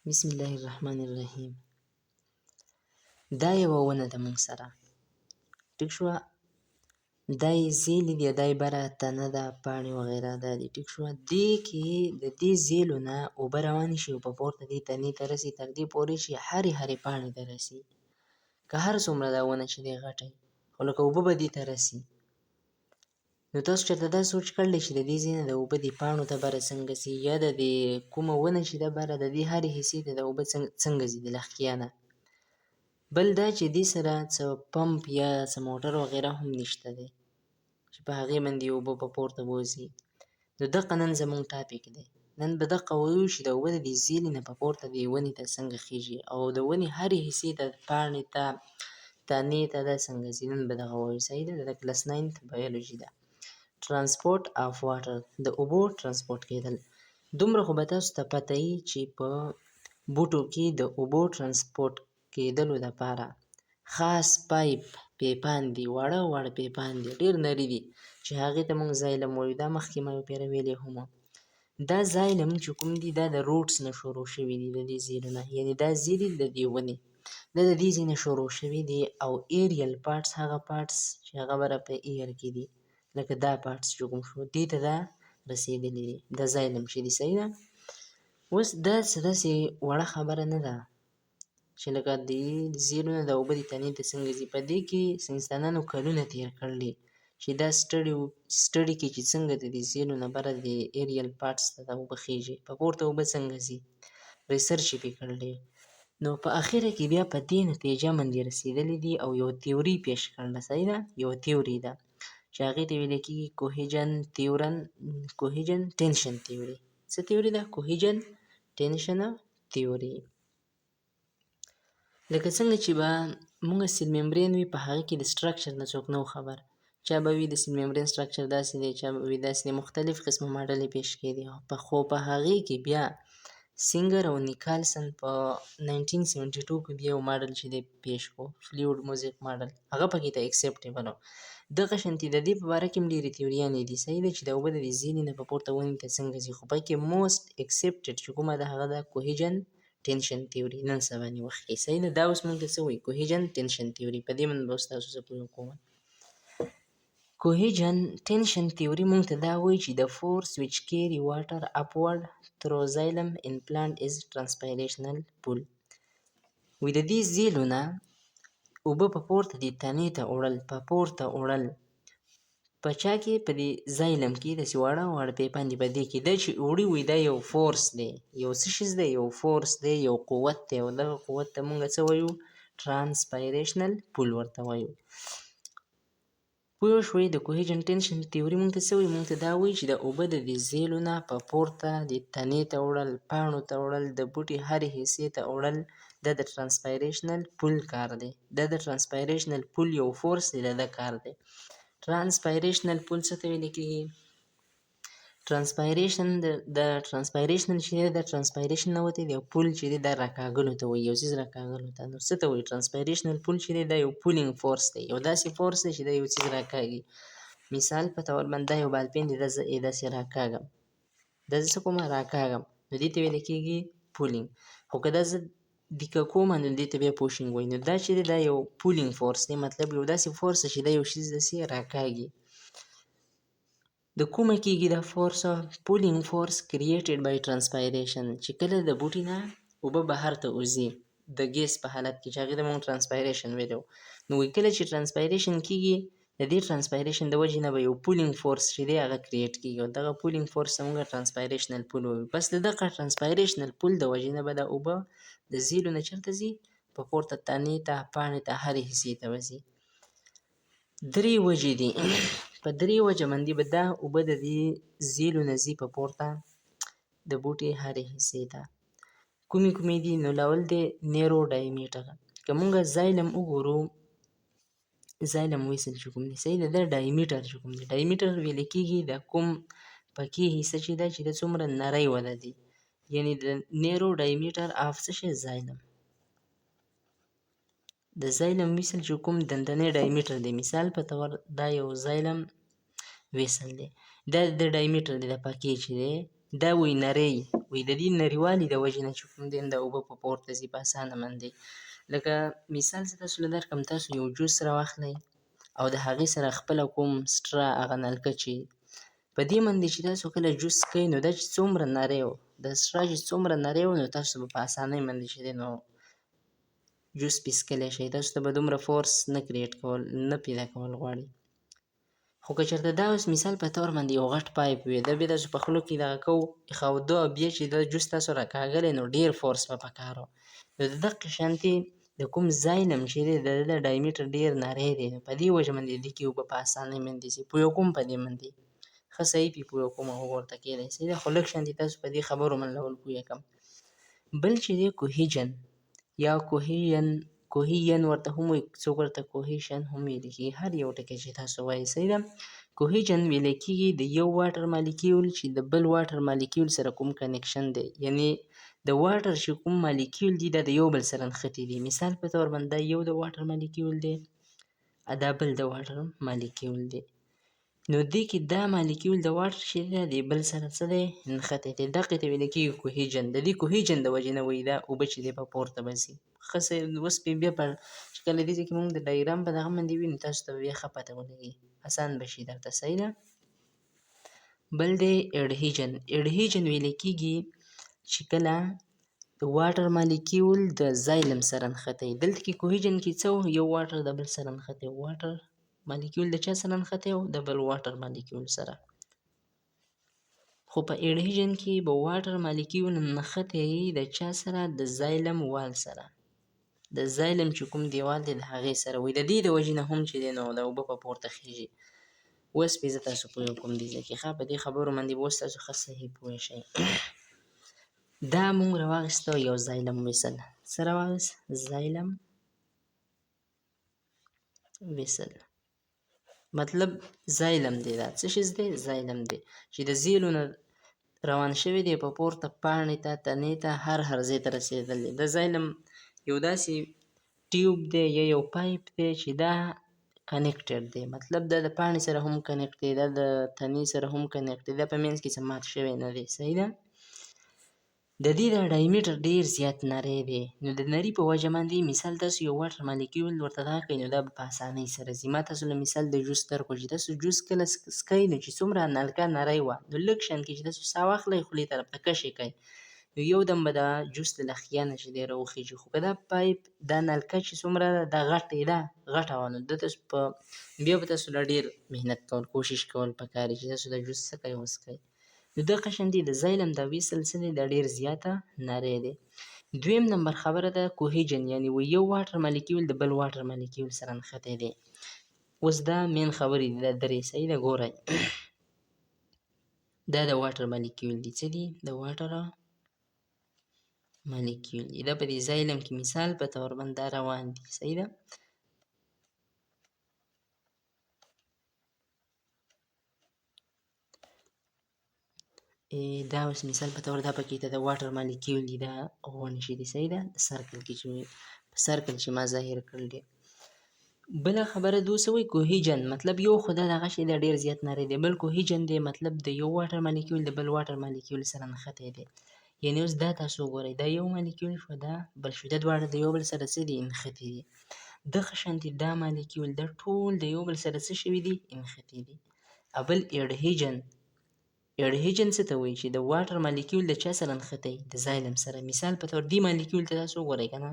بسم الله الرحمن الرحیم. دا یوه ونه ده موږ سره ټیک شوه. دا یې زیلې دي، دا یې بره تنه ده، پاڼې وغیره دا دي ټیک شوه. دې کې د دې زیلو نه اوبه روانې شي او په پورته دې تنې ته رسي، تر دې پورې چې هرې پاڼې ته رسي. که هر څومره دا ونه چې دی غټه وي، خو لکه اوبه به دې ته رسي. نو تاسو چېرته دا سوچ کړلی چې د دې ځای نه د اوبه دې پاڼو ته بره څنګه ځي، یا د دې کومه ونه چې ده بره د دې هرې حصې ته د اوبه څنګه ځي د لښکیا نه؟ بل دا چې دې سره څه پمپ یا څه موټر وغیره هم نشته دی چې په هغې باندې اوبه په پورته بوځي. نو دقه نن زموږ ټاپک دی. نن به دقه ووایو چې د اوبه د دې زیلې نه په پورته دې ونې ته څنګه خیژي او د ونې هرې حصې ته، پاڼې ته، تنې ته دا څنګه ځي. نن به دغه ووایو. صحیح ده؟ د کلاس 9 بایولوژي ده. ترانسپورټ آف واټر، د اوبو ترانسپورټ کېدل. دومره خو به تاسو ته پته وي چې په بوټو کې د اوبو ترانسپورټ کېدلو دپاره خاص پیپان دي، واړه پیپان دي، ډېر نري دي چې هغې ته موږ زایلم وایو. دا مخکې ما یو پیره ویلې هم وه. دا زایلم چې کوم دي دا د روټس نه شروع شوي دي، د دې زیلو نه، یعنې دا زیلې د دې ونې دا د دې ځای نه شروع شوي دي. او ایریل پارټس، هغه پارټس چې هغه بره په ایر کې دي، لکه دا پارټس چې کوم شو دې ته دا رسېدلي دي، دا زایلم چې دي. صحیح ده؟ اوس دا څه داسې وړه خبره نه ده چې لکه دې زیلو نه د اوبه د تنې ته څنګه ځي. په دې کې ساینسدانانو کلونه تېر کړلي چې دا سټډي کړي چې څنګه د دې زیلو نه بره د ایریل پارټس ته دا اوبه خیژي، په پورته اوبه څنګه ځي، ریسرچ یې پرې کړلی. نو په اخره کې بیا په دې نتیجه باندې رسېدلي دي او یو تیوري پیش کړله. صحیح ده؟ یو تیوري ده چې هغې ته ویلی کېږي کوهیجن ټینشن تیوري. څه تیوري ده؟ کوهیجن ټینشن تیوري. لکه څنګه چې به موږ سیل ممبرین وي، په هغې کې د سټرکچر نه څوک نه و خبر. چا به وي د سیل ممبرین سټرکچر داسې دی، چا به وي داسې دی، مختلف قسمه ماډل یې پیش کړي دي. خو په هغې کې بیا سینګر او نیکالسن په 1972 کې بیا یو ماډل چې دی پیش کړو، فلویډ موزیک ماډل، هغه پکې ته اکسپټیبل و. دغه شانتې د دې په باره کې هم ډېرې تیوریانې دي. صحیح ده؟ چې د اوبه د دې زیلې نه په پورته ونې ته څنګه ځي، خو پکې موسټ اکسپټډ چې کومه ده هغه ده کوهیجن ټینشن تیوري. نن سبا نیوخت کې. صحیح ده؟ دا اوس موږ ته څه وایي؟ کوهیجن ټینشن تیوري. په دې باندې به اوس تاسو څه پوه کوم. کوهیجن ټینشن تیوري موږ ته دا وایي چې the force which carry water upward through xylem in plant is transpirational pull. وایي د دې زیلو نه اوبه په پورته دې تنې ته وړل، په پورته وړل، په چا کې؟ په دې زایلم کې داسې واړه پیپان دي. په دې کې دا چې وړي وایي دا یو فورس دی، یو څه شیز دی، یو فورس دی، یو قوت دی. او دغه قوت ته موږ څه وایو؟ ترانسپایریشنل پول ورته وایو. پوه شوئ؟ د کوهیجن ټینشن تیوري موږ ته څه وایي؟ موږ ته دا وایي چې د اوبه د دې زیلو نه په پورته دې تنې ته وړل، پاڼو ته وړل، د بوټي هرې حصې ته وړل، دا د ترانسپایریشنل پول کار دی. دا د ترانسپایریشنل پول یو فورس دی، د کار دی. ترانسپایریشنل پول څه ته ویل کېږي؟ ترانسپایریشن د ترانسپایریشنل چې دی دا ترانسپایریشن نه وتی دی، او پول چې دی دا راکاږلو ته وایي، یو څیز راکاږلو ته. نو څه ته وایي؟ ترانسپایریشنل پول چې دی دا یو پولینګ فورس دی، یو داسې فورس دی چې دا یو څیز راکاږي. مثال په طور باندې دا یو بالپین دی، دا زه یې داسې راکاږم، دا زه څه کومه؟ راکاږم. نو دې ته ویل کېږي پولینګ. خو که دا زه دیکه کومه نو دې ته بیا پوشینګ وایي. نو دا چې دی دا یو پولینګ فورس دی، مطلب یو داسې فورس دی چې دا یو شیز داسې راکاږي. د کومه کېږي دا فورس؟ پولینګ فورس کریټډ بای ترانسپایریشن. چې کله د بوټي نه اوبه بهر ته وځي د ګیس په حالت کې، چې هغې ته موږ ترانسپایریشن ویلی وو. نو وایي کله چې ترانسپایریشن کېږي، د دې ترانسپایریشن د وجې نه به یو پولینګ فورس چې دی هغه کریټ کېږي، او دغه پولینګ فورس ته موږ ترانسپایریشنل پول وایو. بس د دغه ترانسپایریشنل پول د وجې نه به دا اوبه د زیلو نه چېرته ځي؟ په پورته تنې ته، پاڼې ته، هرې حصې ته به ځي. درې وجې دي. په درې وجه باندې به دا اوبه د دې زیلو نه ځي په پورته د بوټي هرې حصې ته. کومې دي؟ نو لاول دی نیرو ډایمیټر. که موږ زایلم وګورو، زایلم ویسل چې کوم دی، صحیح ده؟ دا ډایمیټر چې کوم دی، ډایمیټر ویلی کېږي د کوم پکې حصه چې ده چې د څومره نری وده دي، یعنې د نیرو ډایمیټر آف څه شی؟ زایلم. د زایلم ویسل چې کوم دندنی ډایمیټر دی، مثال په طور دا یو زایلم ویسل دی، دا د ډایمیټر دی، د پکې چې دی دا وایي نری وایي د دې نریوالي د وجې نه چې کوم دی دا اوبه په پورته ځي په اسانه باندې. لکه مثال زه تاسو له درکړم، تاسو یو جوس راواخلئ او د هغې سره خپله کوم سټرا هغه نلکه چې په دې باندې چې تاسو کله جوس څښئ نو دا چې څومره نری و د سټرا چې څومره نری و نو تاسو به په اسانۍ باندې چې دی نو جوس پې څښلی شئ. تاسو ته به دومره فورس نه کریټ کول نه پیدا کول غواړي. خو که چېرته دا اوس مثال په طور باندې یو غټ پایپ وي دا بیا تاسو په خوله کې دغه کوو ایښوده او بیا چې دا جوس تاسو راکاږلی نو ډېر فورس به پکار و. نو د دقې شانتې د کوم زایلم چې دی د ده د ډایمیټر ډېر نری دی نو په دې وجه باندې دې کې اوبه په اسانۍ باندې ځي. پوه کوم په دې باندې ښه صحیح پې پوه کوم او ورته کېدی صحیح ده، خو لږ شانتې تاسو په دې خبرو من لول پوه کړم. بل چې دی کوهیجن یا کوهین ورته هم وایي، څوک ورته کوهیشن هم ویلی کېږي، هر یو ټکی چې تاسو وایي صحیح ده. کوهیجن ویلی کېږي د یو واټر مالیکیول چې د بل واټر مالیکیول سره کوم کنیکشن دی، یعنی د واټر چې کوم مالیکیول دي دا د یو بل سره نښتي دي. مثال په طور باندې دا یو د واټر مالیکیول دی، دا بل د واټر مالیکیول دی. نو دې کې دا مالیکیول د واټر چې دی د بل سره څه دی نښتی دی، دقې ته ویلی کېږي کوهیجن. د دې کوهیجن د وجې نه وایي دا اوبه چې دی په پورته به ځي. ښه صحیح. اوس پې بیا چې کله دې ځای کې مونږ د ډایګرام په دغه باندې وي نو تاسو ته به بیا ښه پته ولګي، اسان به شي درته صحیح ده. بل دی اډهیجن. اډهیجن ویلی کېږي چې کله د واټر مالیکیول د زایلم سره نښتی. دلته کې کوهیجن کې څه و، یو واټر د بل سره نښتی، واټر مالیکیول د چا سره نښتی و، د بل واټر مالیکیول سره. خو په اډهیجن کې به واټر مالیکیول نښتی د چا سره، د زایلم وال سره، د زایلم چې کوم دیوال دی د هغې سره وي. د دې د وجې نه هم چې دی نو د اوبه په پورته خیږي. اوس پې زه تاسو پوه کوم دې ځای کې ښه په دې خبرو باندې به اوس تاسو ښه صحیح پوه شئ. دا مونږ راواخیسته یو زایلم ویسل. څه راواخیست؟ زایلم ویسل. مطلب زایلم دی، دا څه شیز دی؟ زایلم دی چې د زیلو نه روان شوی دی په پورته پاڼې ته تنې ته هر ځای ته رسېدلی. د زایلم یو داسې ټیوب دی یا یو پایپ دی چې دا کنیکټډ دی، مطلب دا د پاڼې سره هم کنیکټ دی، دا د تنې سره هم کنیکټ دی، دا په منځ کې څه مات شوی نه دی صحیح ده. د دې دا ډایمیټر ډېر زیات نری دی. نو د نري په وجه باندې مثال تاسو یو واټر مالیکیول ورته دغه کړئ نو دا به په اسانۍ سره ځي. ما تاسو له مثال د جوس درکړو چې تاسو جوس کله څښئ نو چې څومره نلکه نری وه نو لږ شان کې چې تاسو ساه واخلئ خولې طرف ته کش یې کئ نو یو دم به دا جوس د لخیا نه چې دی راوخیږي. خو که دا پایپ دا نلکه چې څومره ده دا غټه وه نو ده تاسو په بیا به تاسو لا ډېر محنت کول کوشش کول پکار چې تاسو دا جوس څه کئ وڅښئ. نو دغه شانتې د زایلم دا ویسل څه دی دا ډېر زیاته نری دی. دویم نمبر خبره ده کوهیجن، یعنې یو واټر مالیکیول د بل واټر مالیکیول سره نښتی دی. اوس دا مین خبرې دي دا درې صحیح ده. ګورئ دا د واټر مالیکیول دي، څه دي؟ د واټر مالیکیول دي. دا په دې زایلم کې مثال په طور باندې دا روان دي صحیح ده. دا اوس مثال په طور دا پکې ته د واټر مالیکیول دي دا غونډ شي دي صحیح ده، د سرکل کې چې سرکل چې ما ظاهر کړل دي. بله خبره ده اوس وایي کوهیجن مطلب یو خو دا دغه شی دی ډېر زیات نری دی، بل کوهیجن دی مطلب د یو واټر مالیکیول د بل واټر مالیکیول سره نښتی دی. یعنې اوس دا تاسو وګورئ دا یو مالیکیول شو دا بل شو، دا دواړه د یو بل سره څه دي نښتي دي. دغه شانتې دا مالیکیول دا ټول د یو بل سره څه شوي دي نښتي دي. بل اډهیجن څه ته وایي چې د واټر مالیکیول د چا سره نښتی د زایلم سره. مثال په طور دې مالیکیول ته تاسو وګورئ که نه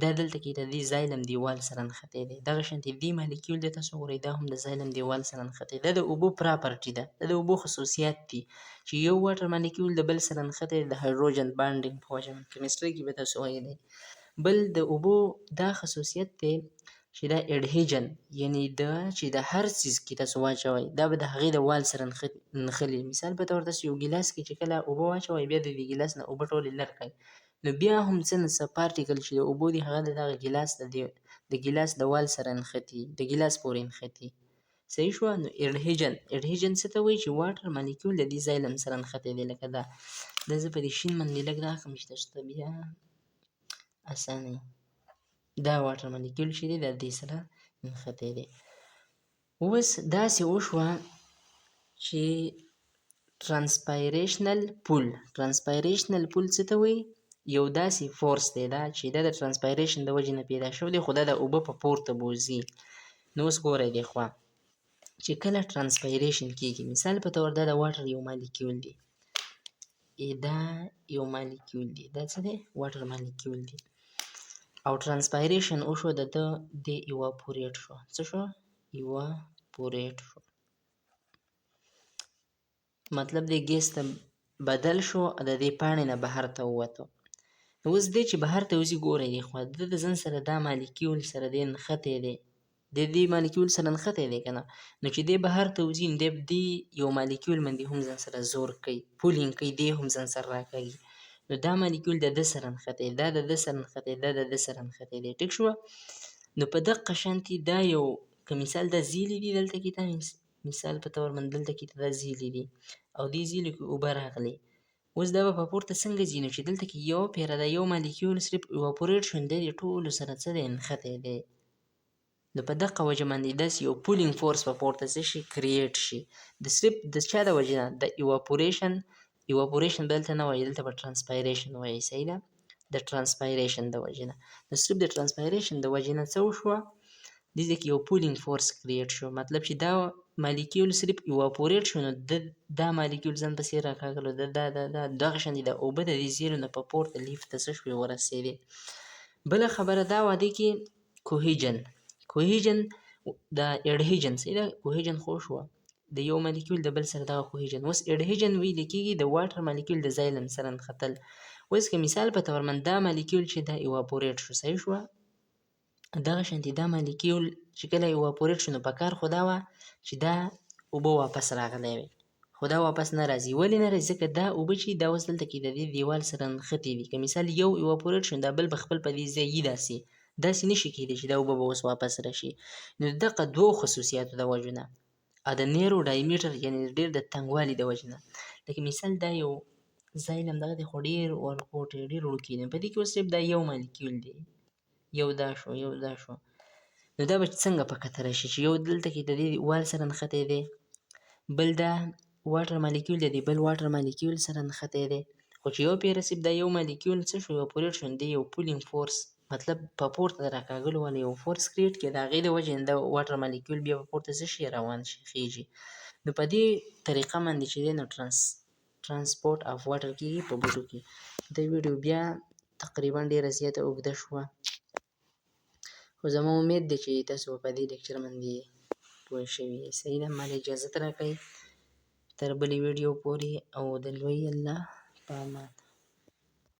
دا دلته کې د دې زایلم دیوال سره نښتی دی، دغه شانتې دې مالیکیول ته تاسو وګورئ دا هم د زایلم دیوال سره نښتی. دا د اوبو پراپرټي ده، دا د اوبو خصوصیات دي چې یو واټر مالیکیول د بل سره نښتی د هایدروجن بانډینګ په وجه باندې کیمسټري کې به تاسو ویلی. بل د اوبو دا خصوصیت دی چې دا اډهیجن یعنې دا چې د هر څیز کې تاسو واچوئ دا به د هغې د وال سره نښلي. مثال په طور تاسو یو ګیلاس کې چې کله اوبه واچوئ بیا د دې ګیلاس نه اوبه ټولې لرې کړئ نو بیا هم څه نه څه پارټیکل چې د اوبو دي هغه د دغه ګیلاس د ګیلاس د وال سره نښتي، د ګیلاس پورې نښتي صحیح شوه. نو اډهیجن څه ته وایي چې واټر مالیکیول د دې زایلم سره نښتی دی. لکه دا زه په دې شین باندې لږ دغه کړم چې تاسو ته بیا اسانه وي. دا واټر مالیکیول چې دی د دې سره نښتی دی. اوس داسې وشوه چې ترانسپایریشنل پول څه ته وایي؟ یو داسې فورس دی دا چې دا د ترانسپایریشن د وجې نه پیدا شوی دی، خو دا د اوبه په پورته بوځي. نو اوس ګورئ دې خوا چې کله ترانسپایریشن کېږي، مثال په طور دا د واټر یو مالیکیول دی، دا یو مالیکیول دی، دا څه دی؟ واټر مالیکیول دی، او ترانسپایریشن وشو د ده د ایواپوریټ شو. څه شو؟ ایواپوریټ شو، مطلب دی ګیس ته بدل شو، د دې پاڼې نه بهر ته ووتو. نو اوس دی چې بهر ته وځي، ګورئ دې خوا د ځان سره دا مالیکیول سره دی نښتی دی، د دې مالیکیول سره نښتی دی که نه؟ نو چې دی بهر ته وځي نو دی یو مالیکیول باندې هم ځان سره زور کوي، پولینګ کوي، دی هم ځان سره راکاږي. نو دا مالیکیول د ده سره نښتی، دا د ده سره نښتی، دا د ده سره نښتی دی. ټیک شوه؟ نو په دقه شانتې دا یو که مثال دا زیلې دي، دلته کې دا مثال په طور باندې دلته کې دا زیلې دي او دې زیلو کې اوبه راغلې. اوس دا به په پورته څنګه ځي؟ نو چې دلته کې یو پیره دا یو مالیکیول صرف ایواپوریټ شو، نو دی د ټولو سره څه دی؟ نښتی دی. نو په دقه وجه باندې داسې یو پولینګ فورس په پورته څه شي؟ کریټ شي. د صرف د چا د وجې نه؟ د ایواپوریشن دلته نه وایي، دلته به ترانسپایریشن وایي. صحیح ده؟ د ترانسپایریشن د وجې نه، نو صرف د ترانسپایریشن د وجې نه څه وشوه؟ دې ځای کې یو پولینګ فورس کریټ شو، مطلب چې دا مالیکیول صرف ایواپوریټ شو، نو دا مالیکیول ځان پسې راکاږلو، دغه شانتې د اوبه د دې زیرو نه په پورته لیفټ ته څه شوې؟ ورسېدې. بله خبره دا وه دې کې کوهیجن دا اډهیجن. صحیح ده؟ کوهیجن خو شوه د یو مالیکیول د بل سره دغه کوهیجن. اوس اډهیجن ویل کېږي د واټر مالیکیول د زایلم سره نښتل. اوس که مثال په طور باندې دا مالیکیول چې دا ایواپوریټ شو، صحیح شوه؟ دغه شانتې دا مالیکیول چې کله ایواپوریټ شو، نو په کار خو دا وه چې دا اوبه واپس راغلی وي، خو دا واپس نه راځي. ولې نه راځي؟ ځکه دا اوبه چې دا اوس دلته کې د دې دیوال سره نښتې دي. که مثال یو ایواپوریټ شو، دا بل به خپل په دې ځای یي، داسې نشي کېدی چې دا اوبه به اوس واپس راشي. نو د دغه دوو خصوصیاتو د وجې نه، د نیرو ډایمیټر یعنې ډېر د تنګوالي د وجې نه، لکه مثال دا یو زایلم دغه دی خو ډېر ورکوټ دی، ډېر وړوکی دی، په دې کې اوس صرف دا یو مالیکیول دی، یو دا شو، نو دا به څنګه په کته راشي چې یو دلته کې د دې وال سره نښتی دی، بل دا واټر مالیکیول دی بل واټر مالیکیول سره نښتی دی، خو چې یو پیره صرف دا یو مالیکیول څه شو؟ ایواپوریټ شو، نو دی یو پولینګ فورس، مطلب په پورته د راکاږلو والا یو فورس کریټ کړي، د هغې د وجې نه دا واټر مالیکیول بیا په پورته څه شي؟ روان شي، خیژي. نو په دې طریقه باندې چې دی نو ترانسپورټ آف واټر کېږي په بوټو کې. دا ویډیو بیا تقریبا ډېره زیاته اوږده شوه، خو زما امید دی چې تاسو په دې لیکچر باندې پوه شوي یئ. صحیح ده؟ ماته اجازت راکړئ تر بلې ویډیو پورې، او د لوی الله په امان.